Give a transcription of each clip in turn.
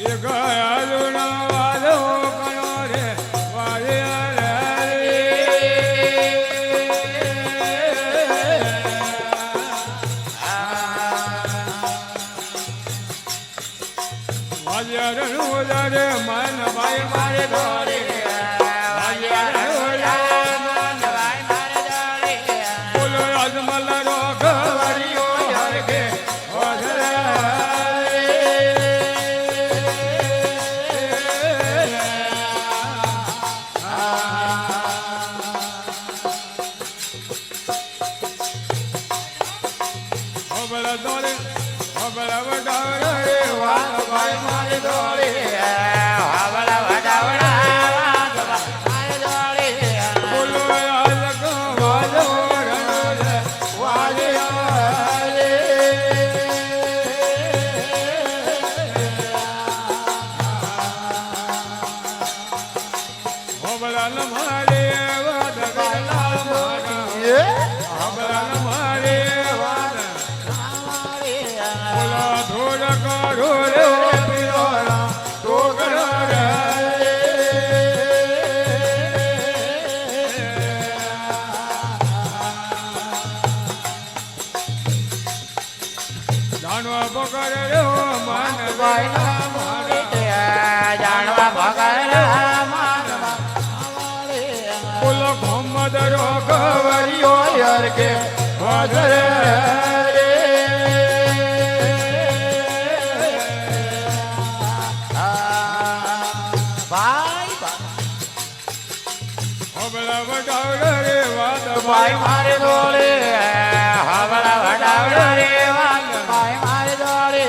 એ ગયા વાલો કરો રે વારે મન ભાઈ મારે ધોરે બોલો અજમલ રોગ વરિયો હરગે દોરે હબળા વડાવડા રે વાલ ભાઈ મારે દોરે હબળા વડાવડા બોલો આલક વાલો રણોલે વાલે હબળા મારે વાદ ગલા મારા હબળા મારે કરો રે પિરોરા ટોકરા રે જાણવા પકડ રે મન ભાઈ મારે જાણવા પકડ મન બોલો મોહમ્મદ રોગ વરિયો યાર કે વાજરે ભાઈ મારે દોડે હવળા વડાવડા રે વાલ ભાઈ મારે દોડે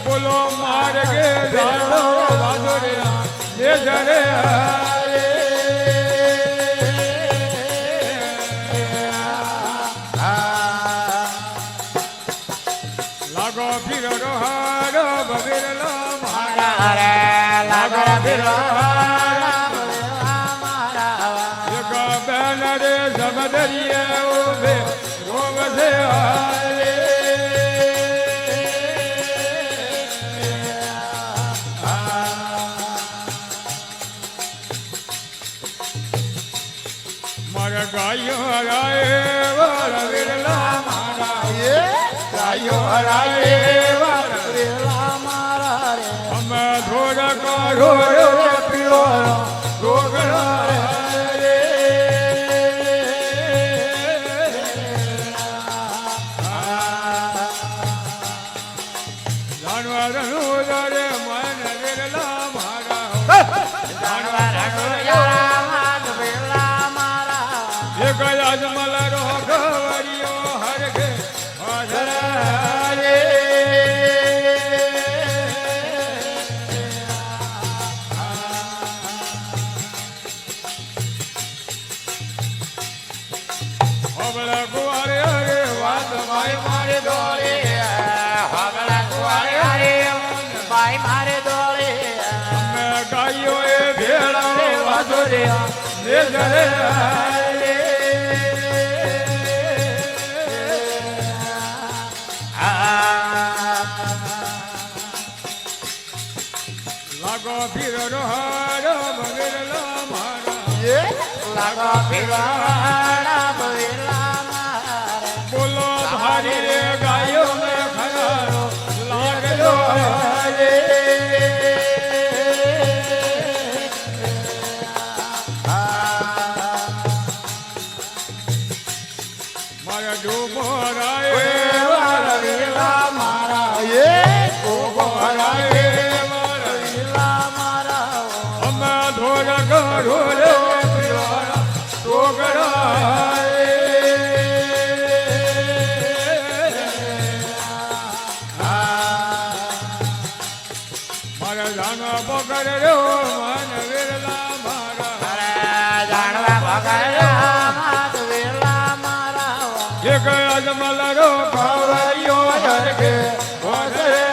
બોલો માર કે જાડો વાદોરે એ જરે લાગો ફિરો હાર બગેરલા મારા રે લાગો ફિરો દરિયે ઉભે રોગ છે હારે મારા ગાયો હરાય વાળા વિરલા મારા ગાયો હરાય વાળા વિરલા મારા રે અમે થોડા કાઢો રે પીળો રોગ અજમલ રોગ વરિયો હરગે હરે હબળા કુવારે હરે વાત ભાઈ મારે દોડે હબળા કુવારે હરે ભાઈ મારે દોડે અમે ગાયો એ ભેળા રે વાજો રે ને જરે લાગો ફિરો હાર બગેરલા મારા લાગો ફિરો હાર બગેરલા મારા બોલો ભારી રે ગાયો મે ખરારો લાગલો રે મારા ડૂબો રાય વાળા વેલા મારા એ ડૂબો રાય ઢોરે પિરોરા ટોકરા મારા જાણવા પકડ રો મન વિરલા મારા જાણવા પકડ મન વિરલા મારા એક અજમલ રો ભાવરિયો હરકે ભોસરે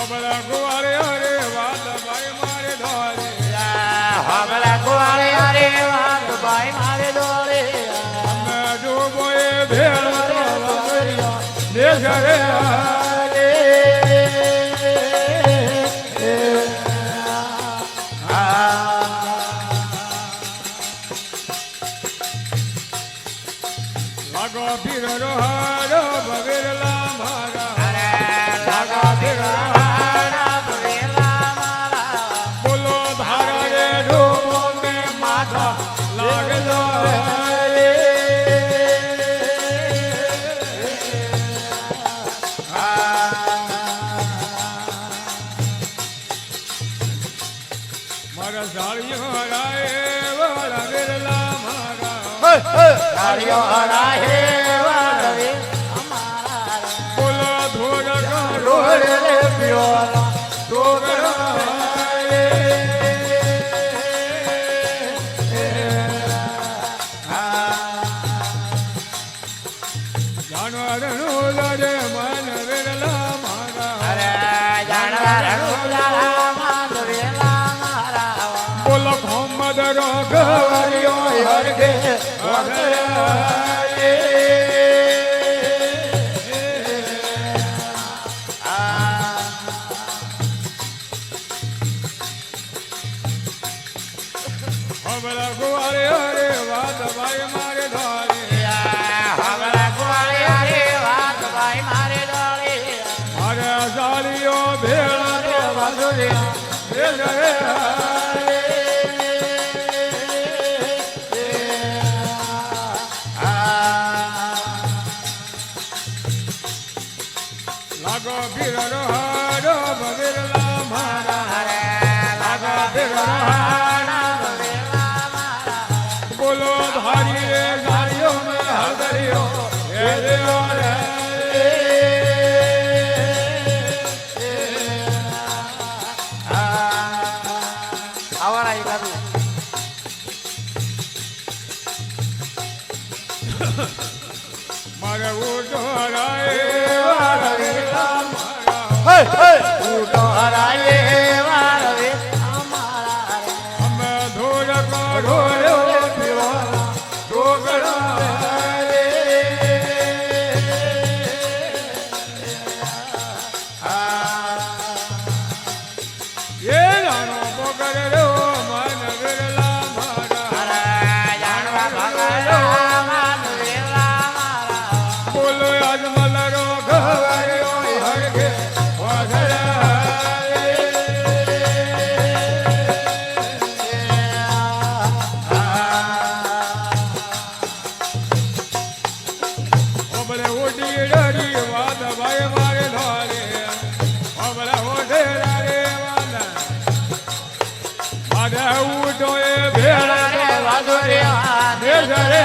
હબળા કુવારે હરે વાત ભાઈ મારે દોરે હબળા કુવારે હરે વાત ભાઈ મારે દોરે અમે લાગો પીર રોહાડો ભવેરલા મારા લાગો પીર બોલો ધારા રે ડોબો મે માથા લાગજો મારા જાળીઓ હરાય વાળા વેરલા મારા જાળીઓ હરાય વાળા વેરલા બોલો ધોળક રોડ રે પિયોલા જાનવરનું લડે મન વેરલા મારા બોલો મોહમ્મદ રો ગવરિયો હરગે હમણાં ગુવારે હરે વાત ભાઈ મારે ધારે મારે જાળીઓ ભેળા રે વાંધો લાગો ભીર રોહાડો ભવેરલા મારા લાગો ભીર બોલો ધારી રે જાળીઓ મે હદરિયો હે દેવો રે મારે ઉઠો હરાય વાળા વેરલા મારા અમે ધોળક ઢોળ્યો પીવાલા ઢોકળા એ રાણો પોકર રો મન વેરલા મારા બોલો અજમલ રો ગવરિયો હરગે ઓડી ડરી વાદ ભાઈ મારે ધારે ઓબલે ઓઢે રે વાદ મારે ઉડો એ ભેળા રે વાદો રે રે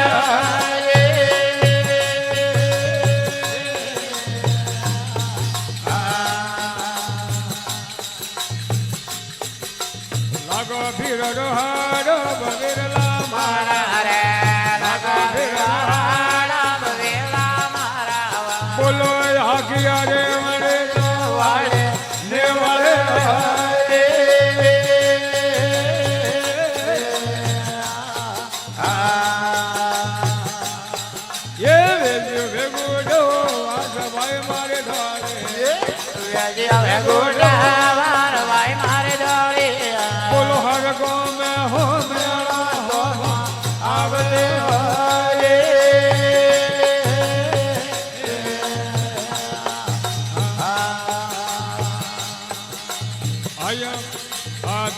લાગો ભીર રોહાડો ભવેરલા મારા લાગો ભીર બોલો હાકિયા રે વડે વાળે ને વાળે એ વેલ્યુ ભેગુડો વાસ ભાઈ મારે ધારે બોલો હર ગો મે હો મેળા હો આવલે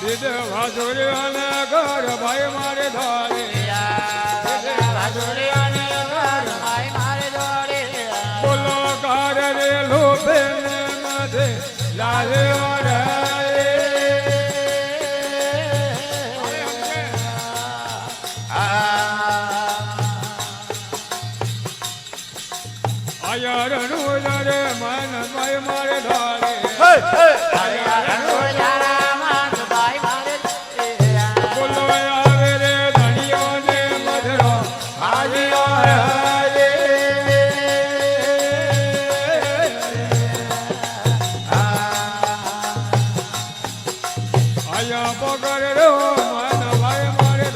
દીદ વાજોરિયાને ઘર ભાઈ મારે ધારે બોલો કાર રે લોભે ને મધે લાલે આયર નું રે મન ભાઈ મારે ધારે બોલો આવે રે ધણીઓ ને મધરો આયા પકડ રો મન ભાઈ મારે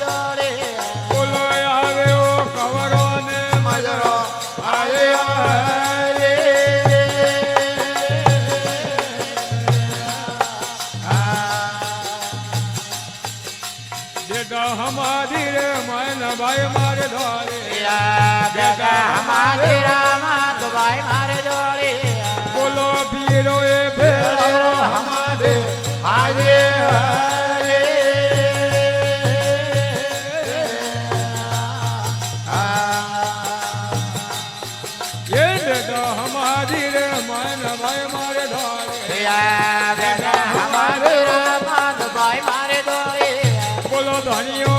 ધારે બોલો આવે ઓ કવરો ને મધરો બેટા હમારી રે મન ભાઈ મારે ધોરે બેટા હમારે રામા તો ભાઈ મારે દોડે બોલો પીરો એ ભેળો હમારે આજે હરે એ બેટા હમારી રે મન ભાઈ મારે ધોરે બેટા હમારે રામા તો ભાઈ મારે દોડે બોલો ધણીઓ